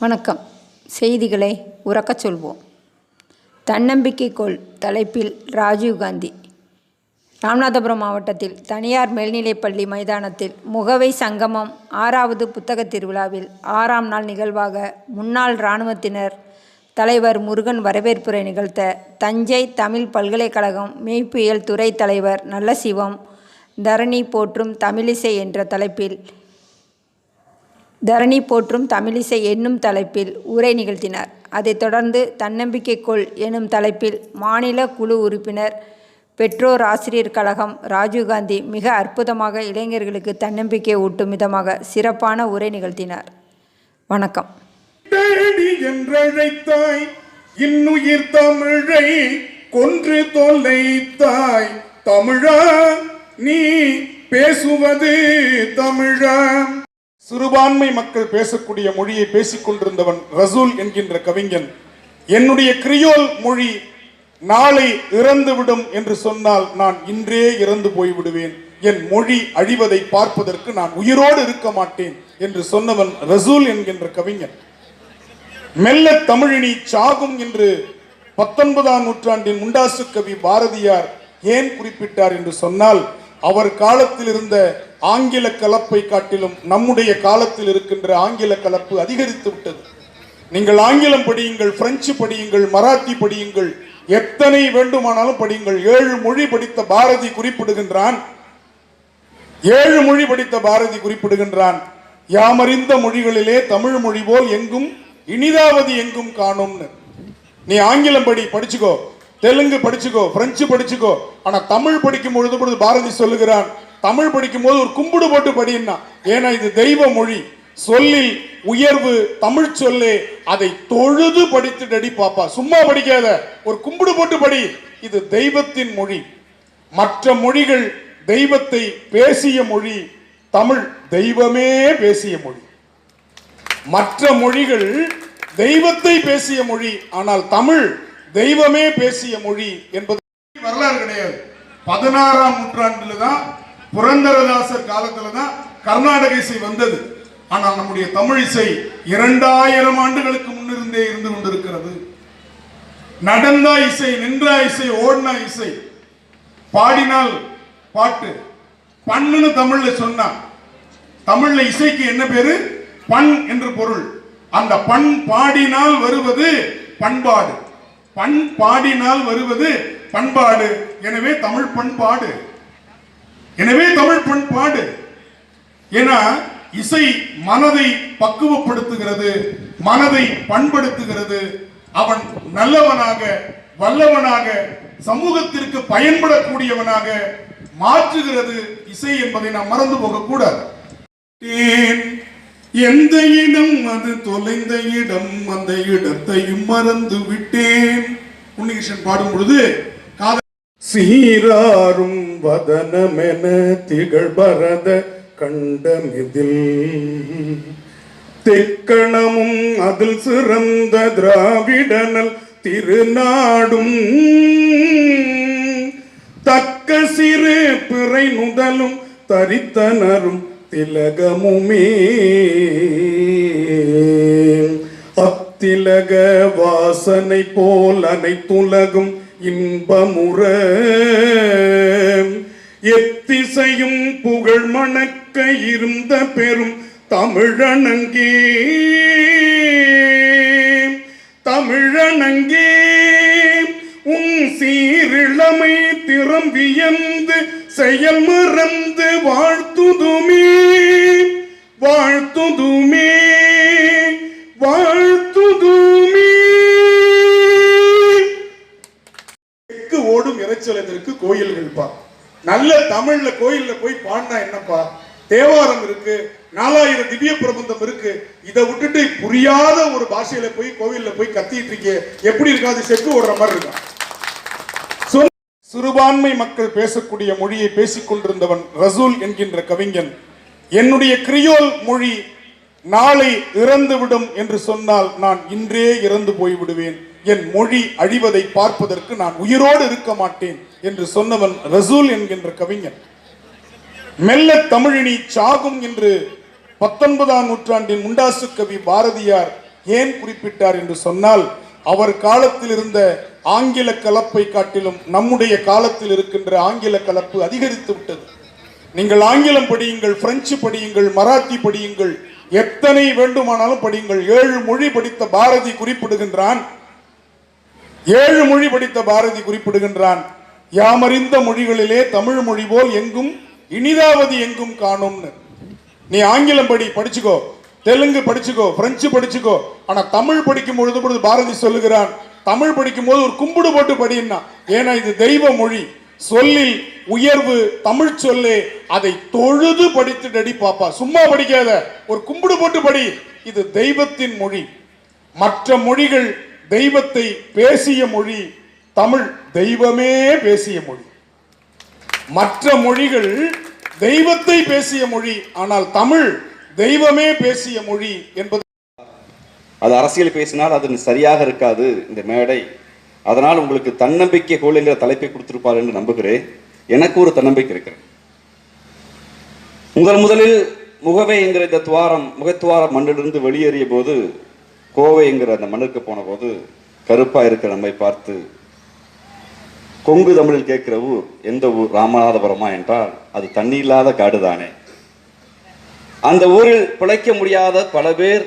வணக்கம். செய்திகளை உரக்கச் சொல்வோம். தன்னம்பிக்கைக்கோள் தலைப்பில் ராஜீவ்காந்தி. ராமநாதபுரம் மாவட்டத்தில் தனியார் மேல்நிலைப்பள்ளி மைதானத்தில் முகவை சங்கமம் 6வது புத்தகத் திருவிழாவில் 6ஆம் நாள் நிகழ்வாக முன்னாள் இராணுவத்தினர் தலைவர் முருகன் வரவேற்புரை நிகழ்த்த தஞ்சை தமிழ் பல்கலைக்கழகம் மெய்ப்பியல் துறை தலைவர் நல்லசிவம் தரணி போற்றும் தமிழிசை என்ற தலைப்பில் தரணி போற்றும் தமிழிசை என்னும் தலைப்பில் உரை நிகழ்த்தினார். அதைத் தொடர்ந்து தன்னம்பிக்கைக்கோள் எனும் தலைப்பில் மாநில குழு உறுப்பினர் பெற்றோர் ஆசிரியர் கழகம் ராஜீவ்காந்தி மிக அற்புதமாக இளைஞர்களுக்கு தன்னம்பிக்கை ஊட்டும் விதமாக சிறப்பான உரை நிகழ்த்தினார். வணக்கம். என்றழைத்தாய் இன்னுயிர் தமிழை கொன்று தொலைத்தாய் தமிழா நீ பேசுவது தமிழா. சிறுபான்மை மக்கள் பேசக்கூடிய மொழியை பேசிக் கொண்டிருந்தவன் ரசூல் என்கின்ற கவிஞன், என்னுடைய கிரியோல் மொழி நாளை இறந்துவிடும் என்று சொன்னால் நான் இன்றே இறந்து போய்விடுவேன், என் மொழி அழிவதை பார்ப்பதற்கு நான் உயிரோடு இருக்க மாட்டேன் என்று சொன்னவன் ரசூல் என்கின்ற கவிஞன். மெல்ல தமிழினி சாகும் என்று 19ஆம் நூற்றாண்டின் முண்டாசு கவி பாரதியார் ஏன் குறிப்பிட்டார் என்று சொன்னால், அவர் காலத்தில் இருந்த ஆங்கில கலப்பை காட்டிலும் நம்முடைய காலத்தில் இருக்கின்ற ஆங்கில கலப்பு அதிகரித்து விட்டது. நீங்கள் ஆங்கிலம் படியுங்கள், பிரெஞ்சு படியுங்கள், மராத்தி படியுங்கள், எத்தனை வேண்டுமானாலும் படியுங்கள். 7 மொழி படித்த பாரதி குறிப்பிடுகின்றான் 7 மொழி படித்த பாரதி குறிப்பிடுகின்றான், யாமறிந்த மொழிகளிலே தமிழ் மொழி போல் எங்கும் இனிதாவது எங்கும் காணும்னு. நீ ஆங்கிலம் படிச்சுக்கோ, தெலுங்கு படிச்சுக்கோ, பிரெஞ்சு படிச்சுக்கோ, ஆனா தமிழ் படிக்கும் பொழுது பாரதி சொல்லுகிறான், தமிழ் படிக்கும் போது ஒரு கும்பிடு போட்டு படின்னா, ஏன்னா இது தெய்வ மொழி, சொல்லில் உயர்வு தமிழ் சொல்லே, அதை தொழுது படித்துடடி பாப்பா, சும்மா படிக்காத, ஒரு கும்பிடு போட்டு படி, இது தெய்வத்தின் மொழி. மற்ற மொழிகள் தெய்வத்தை பேசிய மொழி, தமிழ் தெய்வமே பேசிய மொழி. மற்ற மொழிகள் தெய்வத்தை பேசிய மொழி, ஆனால் தமிழ் தெய்வமே பேசிய மொழி என்பது வரலாறு கிடையாது. 16ஆம் நூற்றாண்டுல தான், புரந்தரதாசர் காலத்துல தான் கர்நாடக இசை வந்தது. ஆனால் நம்முடைய தமிழ் இசை 2000 ஆண்டுகளுக்கு முன்னிருந்தே இருந்து கொண்டிருக்கிறது. நடந்தா இசை, நின்றா இசை, ஓடினா இசை, பாடினால் பாட்டு, பண்ணுன்னு தமிழ்ல சொன்னா, தமிழ்ல இசைக்கு என்ன பேரு? பண் என்று பொருள். அந்த பண் பாடினால் வருவது பண்பாடு, பண் பாடினால் வருவது பண்பாடு. எனவே தமிழ் பண்பாடு, எனவே தமிழ் பண்பாடு. ஏன்னா இசை மனதை பக்குவப்படுத்துகிறது, மனதை பண்படுத்துகிறது. அவன் நல்லவனாக, வல்லவனாக, சமூகத்திற்கு பயன்படக்கூடியவனாக மாற்றுகிறது இசை என்பதை நாம் மறந்து போக கூடாது. எந்த இடம் அது தொலைந்த இடம், அந்த இடத்தையும் மறந்து விட்டேன். உன்னிகிருஷ்ணன் பாடும் பொழுது சீராரும் வதனமென திகழ் பரத கண்டமிதில் தெக்கணமும் அதில் சிறந்த திராவிடனல் திருநாடும் தக்க சிறு பிறை நுதலும் தரித்தனரும் திலகமுமே அத்திலக வாசனை போல் அனைத்துலகும் இன்பமுற எத்திசையும் புகழ் மணக்க இருந்த பெரும் தமிழனங்கே தமிழனங்கே உன் சீரிழமை திறம் வியந்து செயல் மறந்து வாழ்த்துதுமே வாழ்த்துதுமே வாழ்த்துதுமே. ஓடும் இறைச்சலத்திற்கு கோயில்கள் பா, நல்ல தமிழ்ல கோயில்ல போய் பாடினா என்னப்பா, தேவாரம் இருக்கு, 4000 திவ்ய பிரபந்தம் இருக்கு, இதை விட்டுட்டு புரியாத ஒரு பாஷையில போய் கோவில்ல போய் கத்திட்டு இருக்கே, எப்படி இருக்காது? செக்கு ஓடுற மாதிரி இருக்கும். சிறுபான்மை மக்கள் பேசக்கூடிய மொழியை பேசிக் கொண்டிருந்தவன் ரசூல் என்கின்ற கவிஞன், என்னுடைய கிரியோல் மொழி நாளை இறந்துவிடும் என்று சொன்னால் நான் இன்றே இறந்து போய்விடுவேன், என் மொழி அழிவதை பார்ப்பதற்கு நான் உயிரோடு இருக்க மாட்டேன் என்று சொன்னவன் ரசூல் என்கின்ற கவிஞன். மெல்ல தமிழினி சாகும் என்று 19ஆம் நூற்றாண்டின் முண்டாசு கவி பாரதியார் ஏன் குறிப்பிட்டார் என்று சொன்னால், அவர் காலத்தில் இருந்த ஆங்கில கலப்பை காட்டிலும் நம்முடைய காலத்தில் இருக்கின்ற ஆங்கில கலப்பு அதிகரித்து விட்டது. நீங்கள் ஆங்கிலம் படியுங்கள், பிரெஞ்சு படியுங்கள், மராத்தி படியுங்கள், எத்தனை வேண்டுமானாலும் படியுங்கள். 7 மொழி படித்த பாரதி குறிப்பிடுகின்றான், 7 மொழி படித்த பாரதி குறிப்பிடுகின்றான், யாமறிந்த மொழிகளிலே தமிழ் மொழி போல் எங்கும் இனிதாவது எங்கும் காணும்னு. நீ ஆங்கிலம் படிச்சுக்கோ, தெலுங்கு படிச்சுக்கோ, பிரெஞ்சு படிச்சுக்கோ, ஆனா தமிழ் படிக்கும் பொழுது பாரதி சொல்லுகிறான், தமிழ் படிக்கும் போது ஒரு கும்பிடு போட்டு படின்னா. ஏன்னா இது தெய்வ மொழி, சொல்லில் உயர்வு தமிழ் சொல்லே, அதை தொழுது படித்துடடி பாப்பா, சும்மா படிக்காத, ஒரு கும்பிடு போட்டு படி, இது தெய்வத்தின் மொழி. மற்ற மொழிகள் தெய்வத்தை பேசிய மொழி, தமிழ் தெய்வமே பேசிய மொழி. மற்ற மொழிகள் தெய்வத்தை பேசிய மொழி, ஆனால் தமிழ் தெய்வமே பேசிய மொழி என்பது. அது அரசியல் பேசினால் அது சரியாக இருக்காது இந்த மேடை. அதனால் உங்களுக்கு தன்னம்பிக்கை கோல் என்கிற தலைப்பை கொடுத்திருப்பார் என்று நம்புகிறேன். எனக்கு ஒரு தன்னம்பிக்கை இருக்கிறது. முதலில் முகவை என்கிற இந்த முகத்துவாரம் மண்ணிலிருந்து வெளியேறிய போது, கோவை என்கிற அந்த மண்ணிற்கு போன போது, கருப்பா இருக்கிற நம்மை பார்த்து, கொங்கு தமிழில் கேட்கிற ஊர் எந்த ஊர்? ராமநாதபுரமா என்றால் அது தண்ணி இல்லாத காடுதானே. அந்த ஊரில் பிழைக்க முடியாத பல பேர்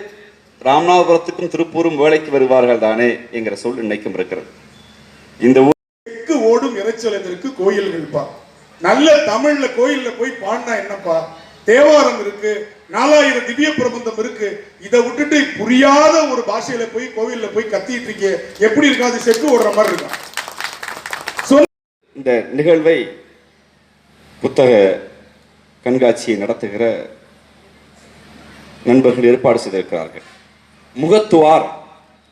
ராமநாதபுரத்துக்கும் திருப்பூரும் வேலைக்கு வருவார்கள் தானே என்கிற சொல் இன்னைக்கும் இருக்கிறது. இந்த ஊருக்கு ஓடும் இறைச்சலத்திற்கு கோயில்கள் பா, நல்ல தமிழ்ல கோயில்ல போய் பாடினா என்னப்பா, தேவாரம் இருக்கு, 4000 திவ்ய பிரபந்தம் இருக்கு, இதை விட்டுட்டு புரியாத ஒரு பாஷையில போய் கோவில்ல போய் கத்திட்டு இருக்கே, எப்படி இருக்காது? செக்கு ஓடுற மாதிரி இருக்கும். இந்த நிகழ்வை புத்தக கண்காட்சியை நடத்துகிற நண்பர்கள் ஏற்பாடு செய்திருக்கிறார்கள். முகத்துவார்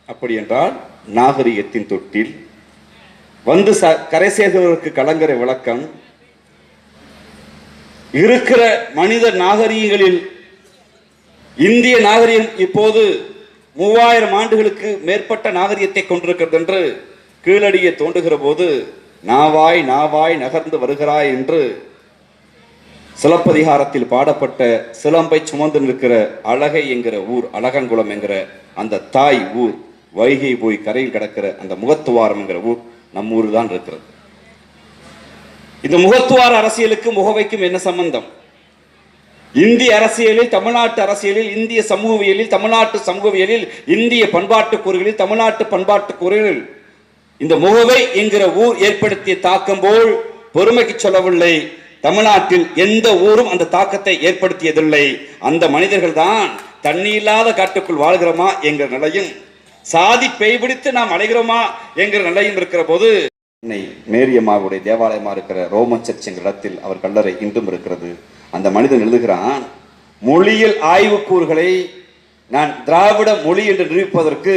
அப்படி என்றால் நாகரிகத்தின் தொட்டில் வந்து கரை சேர்ந்தவருக்கு கலங்கரை விளக்கம். இருக்கிற மனித நாகரிகங்களில் இந்திய நாகரிகம் இப்போது 3000 ஆண்டுகளுக்கு மேற்பட்ட நாகரிகத்தை கொண்டிருக்கிறது என்று கீழடியை தோண்டுகிற போது, நாவாய் நாவாய் நகர்ந்து வருகிறாய் என்று சிலப்பதிகாரத்தில் பாடப்பட்ட சிலம்பை சுமந்து நிற்கிற அழகை என்கிற ஊர், அழகங்குளம் என்கிற அந்த தாய் ஊர், வைகை போய் கரையில் கிடக்கிற அந்த முகத்துவாரம் என்கிற ஊர் நம் ஊர் தான் இருக்கிறது. இந்த முகத்துவார அரசியலுக்கும் முகவைக்கும் என்ன சம்பந்தம்? இந்திய அரசியலில், தமிழ்நாட்டு அரசியலில், இந்திய சமூகவியலில், தமிழ்நாட்டு சமூகவியலில், இந்திய பண்பாட்டு கூறுகளில், தமிழ்நாட்டு பண்பாட்டு கூறுகளில் இந்த முகவை என்கிற ஊர் ஏற்படுத்திய தாக்கம் போல் பெருமைக்கு சொல்லவில்லை. தமிழ்நாட்டில் எந்த ஊரும் அந்த தாக்கத்தை ஏற்படுத்தியதில்லை. அந்த மனிதர்கள் தான் தண்ணி இல்லாத காட்டுக்குள் வாழ்கிறோமா என்கிற நிலையும், சாதி பெய்பிடித்து நாம் அலைகிறோமா என்கிற நிலையும் இருக்கிற போது, மேரியம்மாவுடைய தேவாலயமா இருக்கிற ரோமன் சர்ச் என்கிற இடத்தில் அவர் கல்லறை இன்றும் இருக்கிறது. அந்த மனிதன் எழுதுகிறான், மொழியியல் ஆய்வுக்கூறுகளை நான் திராவிட மொழி என்று நிரூபிப்பதற்கு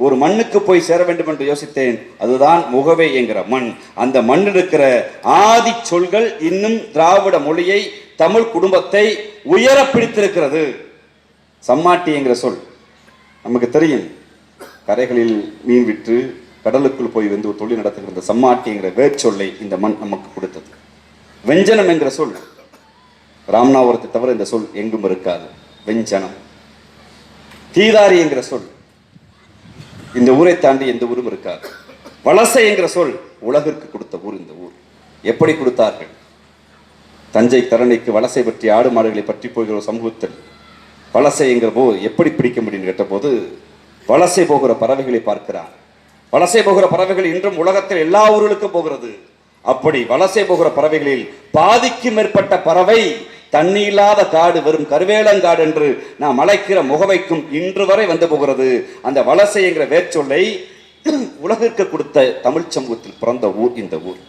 ஒரு மண்ணுக்கு போய் சேர வேண்டும் என்று யோசித்தேன். அதுதான் முகவை என்கிற மண். அந்த மண்ணில் இருக்கிற ஆதி சொல்கள் இன்னும் திராவிட மொழியை, தமிழ் குடும்பத்தை உயர பிடித்திருக்கிறது. சம்மாட்டி என்கிற சொல் நமக்கு தெரியும். கரைகளில் மீன் விற்று கடலுக்குள் போய் வந்து ஒரு தொழில் நடத்துகிற இந்த சம்மாட்டி என்கிற வேர்ச்சொல்லை இந்த மண் நமக்கு கொடுத்தது. வெஞ்சனம் என்கிற சொல் ராமநாதபுரத்தை தவிர இந்த சொல் எங்கும் இருக்காது. வெஞ்சனம். தீதாரி என்கிற சொல் இந்த ஊரை தாண்டி எந்த ஊரும் இருக்காது. வலசை என்கிற சொல் உலகிற்கு கொடுத்த ஊர் இந்த ஊர். எப்படி கொடுத்தார்கள்? தஞ்சை தரணிக்கு வலசை பற்றி, ஆடு மாடுகளை பற்றி போகிற சமூகத்தில் வலசை என்கிற போது எப்படி பிடிக்க முடியும் கேட்ட போது, வலசை போகிற பறவைகளை பார்க்கிறான். வலசை போகிற பறவைகள் இன்றும் உலகத்தில் எல்லா ஊர்களுக்கும் போகிறது. அப்படி வலசை போகிற பறவைகளில் பாதிக்கும் மேற்பட்ட பறவை தண்ணி இல்லாத காடு, வெறும் கருவேலங்காடு என்று நாம் அழைக்கிற முகவைக்கும் இன்று வரை வந்து போகிறது. அந்த வலசை என்கிற வேர்ச்சொல்லை உலகிற்கு கொடுத்த தமிழ் சமூகத்தில் பிறந்த ஊர் இந்த ஊர்.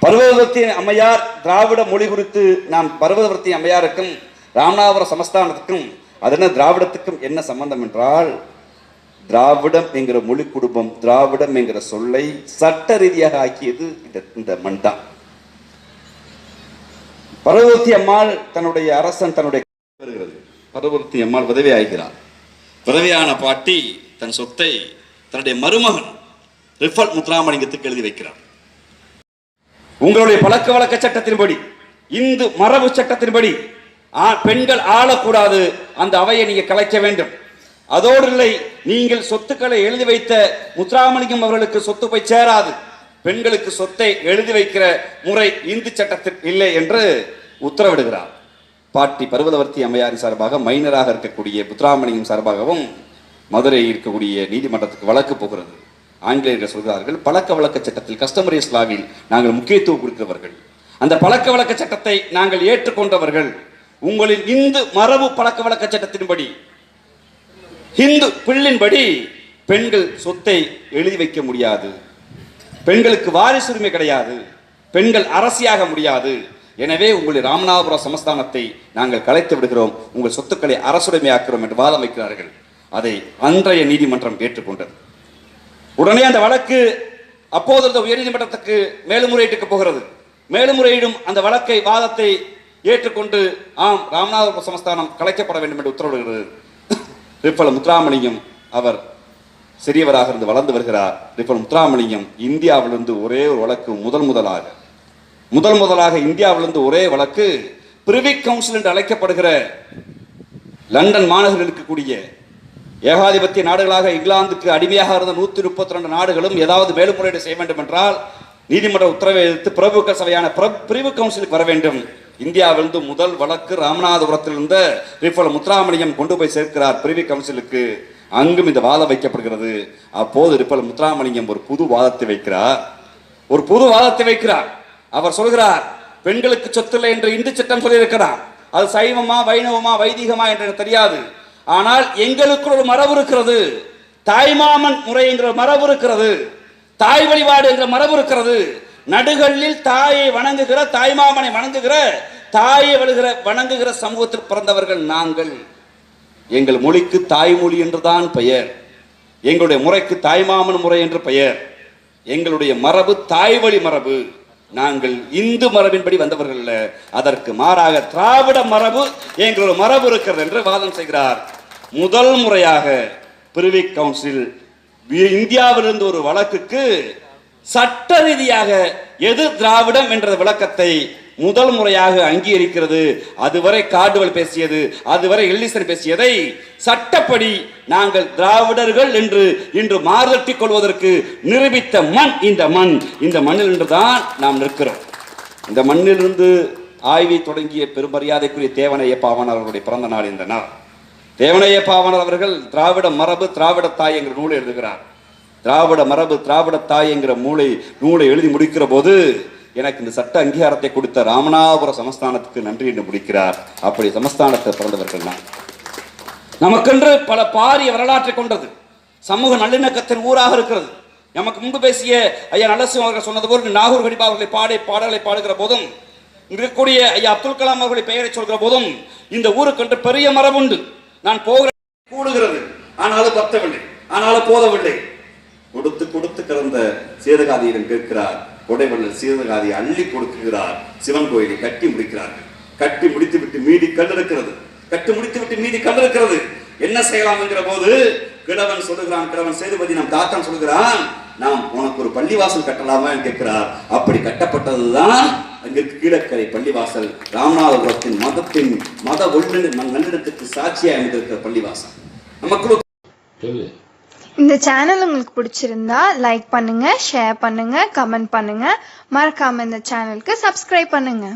பர்வதவர்த்தி அம்மையார் திராவிட மொழி குறித்து நாம் பர்வதவர்த்தி அம்மையாருக்கும் ராமநாதபுரம் சமஸ்தானத்துக்கும் அதென்ன திராவிடத்துக்கும் என்ன சம்பந்தம் என்றால், திராவிடம் என்கிற மொழி குடும்பம் திராவிடம் என்கிற சொல்லை சட்ட ரீதியாக ஆக்கியது இந்த மண் தான். பர்வதவர்த்தி அம்மாள் தன்னுடைய அரசன் தன்னுடைய வருகிறது. பர்வதவர்த்தி அம்மாள் விதவை ஆகிறார். விதவையான பாட்டி தன் சொத்தை தன்னுடைய மருமகன் ரிஃபல் முத்துராமலிங்கத்துக்கு எழுதி வைக்கிறார். உங்களுடைய பழக்க வழக்க சட்டத்தின்படி, இந்து மரபு சட்டத்தின்படி பெண்கள் ஆளக்கூடாது, அந்த அவையை நீங்க கலைக்க வேண்டும். அதோடு இல்லை, நீங்கள் சொத்துக்களை எழுதி வைத்த முத்துராமலிங்கம் அவர்களுக்கு சொத்து போய் சேராது. பெண்களுக்கு சொத்தை எழுதி வைக்கிற முறை இந்து சட்டத்தில் இல்லை என்று உத்தரவிடுகிறார். பாட்டி பர்வதவர்த்தி அம்மையாரின் சார்பாக மைனராக இருக்கக்கூடிய முத்துராமலிங்கம் சார்பாகவும் மதுரையில் இருக்கக்கூடிய நீதிமன்றத்துக்கு வழக்கு போகிறது. ஆங்கிலேயர்கள் சொல்கிறார்கள், பழக்க வழக்க சட்டத்தில் கஸ்டமரிஸ் லாவில் நாங்கள் முக்கியத்துவம் கொடுக்கிறவர்கள், அந்த பழக்க வழக்க சட்டத்தை நாங்கள் ஏற்றுக்கொண்டவர்கள். உங்களின் இந்து மரபு பழக்க வழக்க சட்டத்தின்படி, இந்து பிள்ளின்படி பெண்கள் சொத்தை எழுதி வைக்க முடியாது, பெண்களுக்கு வாரிசுரிமை கிடையாது, பெண்கள் அரசியாக முடியாது. எனவே உங்களுடைய ராமநாதபுரம் சமஸ்தானத்தை நாங்கள் கலைத்து விடுகிறோம், உங்கள் சொத்துக்களை அரசுடைமையாக்குறோம் என்று வாதம் வைக்கிறார்கள். அதை அன்றைய நீதிமன்றம் ஏற்றுக்கொண்டது. உடனே அந்த வழக்கு அப்போது உயர்நீதிமன்றத்துக்கு மேல்முறையீட்டுக்கு போகிறது. மேல்முறையீடும் அந்த வழக்கை வாதத்தை ஏற்றுக்கொண்டு ஆம், ராமநாதபுரம் சமஸ்தானம் கலைக்கப்பட வேண்டும் என்று உத்தரவிடுகிறது. ரிப்பல் முத்துராமலிங்கம் அவர் சிறியவராக இருந்து வளர்ந்து வருகிறார். ரிப்பல் முத்துராமலிங்கம் இந்தியாவிலிருந்து ஒரே ஒரு வழக்கு முதலாக இந்தியாவிலிருந்து ஒரே வழக்கு பிரிவி கவுன்சில் என்று அழைக்கப்படுகிற லண்டன் மாநகரில் இருக்கக்கூடிய ஏகாதிபத்திய நாடுகளாக இங்கிலாந்துக்கு அடிமையாக இருந்த 132 நாடுகளும் ஏதாவது மேல்முறையீடு செய்ய வேண்டும் என்றால் நீதிமன்ற உத்தரவை எதிர்த்து பிரபுக்கள் சபையான பிரிவு கவுன்சிலுக்கு வர வேண்டும். இந்தியாவிலிருந்து முதல் வழக்கு ராமநாதபுரத்தில் இருந்த ரிப்பல் முத்துராமலிங்கம் கொண்டு போய் சேர்க்கிறார் பிரிவி கவுன்சிலுக்கு. அங்கும் இந்த வாதம் வைக்கப்படுகிறது. அப்போது ரிப்பல் முத்துராமலிங்கம் ஒரு புது வாதத்தை வைக்கிறார். அவர் சொல்கிறார், பெண்களுக்கு சொத்தில்லை என்று இந்து சட்டம் சொல்லியிருக்கிறார். அது சைவமா வைணவமா வைதிகமா என்று தெரியாது. ஆனால் எங்களுக்கு ஒரு மரபு இருக்கிறது, தாய்மாமன் முறை என்கிற மரபு இருக்கிறது, தாய் வழிபாடு என்ற மரபு இருக்கிறது. நடுகளில் தாயை வணங்குகிற, தாய்மாமனை வணங்குகிற, தாயை வணங்குகிற சமூகத்தில் பிறந்தவர்கள் நாங்கள். எங்கள் மொழிக்கு தாய்மொழி என்றுதான் பெயர், எங்களுடைய முறைக்கு தாய்மாமன் முறை என்று பெயர். எங்களுடைய மரபு தாய் வழி மரபு. நாங்கள் இந்து மரபின்படி வந்தவர்கள் அல்ல, அதற்கு மாறாக திராவிட மரபு எங்களோட மரபு இருக்கிறது என்று வாதம் செய்கிறார். முதல் முறையாக பிரிவி கவுன்சில் இந்தியாவிலிருந்து ஒரு வழக்குக்கு சட்ட ரீதியாக எது திராவிடம் என்ற விளக்கத்தை முதல் முறையாக அங்கீகரிக்கிறது. அதுவரை கார்டுவல் பேசியது, அதுவரை எல்லிசன் பேசியதை சட்டப்படி நாங்கள் திராவிடர்கள் என்று இன்று மாறுதட்டிக் கொள்வதற்கு நிரூபித்த மண் இந்த மண். இந்த மண்ணில் இன்றுதான் நாம் நிற்கிறோம். இந்த மண்ணிலிருந்து ஆய்வை தொடங்கிய பெருமரியாதைக்குரிய தேவனைய பாவனர் அவர்களுடைய பிறந்த நாள் இந்த நாள். தேவனைய பாவனர் அவர்கள் திராவிட மரபு திராவிட தாய் என்கிற நூலை எழுதுகிறார். திராவிட மரபு திராவிட தாய் என்கிற நூலை எழுதி முடிக்கிற போது எனக்கு இந்த சட்ட அங்கீகாரத்தை கொடுத்த ராமநாதபுரம் சமஸ்தானத்துக்கு நன்றி என்று முடிக்கிறார். அப்படி சமஸ்தானத்தை பிறந்தவர்கள் நான். நமக்கென்று பல பாரிய வரலாற்றை கொண்டது, சமூக நல்லிணக்கத்தின் ஊராக இருக்கிறது. நமக்கு முன்பு பேசிய ஐயா நல்லசிவம் அவர்கள் சொன்னது போல் நாகூர் கடிபா அவர்களை பாடல்களை பாடுகிற போதும், இருக்கக்கூடிய ஐயா அப்துல் கலாம் அவர்களை பெயரை சொல்கிற போதும் இந்த ஊருக்கென்று பெரிய மரபுண்டு. நான் போகிற கூடுகிறது, ஆனாலும் பத்தவில்லை, ஆனாலும் போதவில்லை. கொடுத்து கொடுத்து கிடந்த சீதகாதியிடம் கேட்கிறார். கொடைவள்ளல் சீதகாதியை அள்ளி கொடுக்கிறார். சிவன் கோயிலை கட்டி முடிக்கிறார்கள். கட்டி முடித்து விட்டு மீதி கல் இருக்கிறது. என்ன செய்யலாம் என்கிற போது கிழவன் சேதுபதி நம் தாத்தன் சொல்லுகிறான், நாம் உனக்கு ஒரு பள்ளிவாசல் கட்டலாமா கேட்கிறார். அப்படி கட்டப்பட்டதுதான் அங்கிருக்கு கீழக்கரை பள்ளிவாசல். ராமநாதபுரத்தின் மத நல்லிணக்கத்துக்கு சாட்சியாக அமைந்திருக்கிற பள்ளிவாசல். நமக்கு இந்த சேனல் உங்களுக்கு பிடிச்சிருந்தா லைக் பண்ணுங்க, ஷேர் பண்ணுங்க, கமெண்ட் பண்ணுங்க. மறக்காம இந்த சேனலுக்கு சப்ஸ்கிரைப் பண்ணுங்க.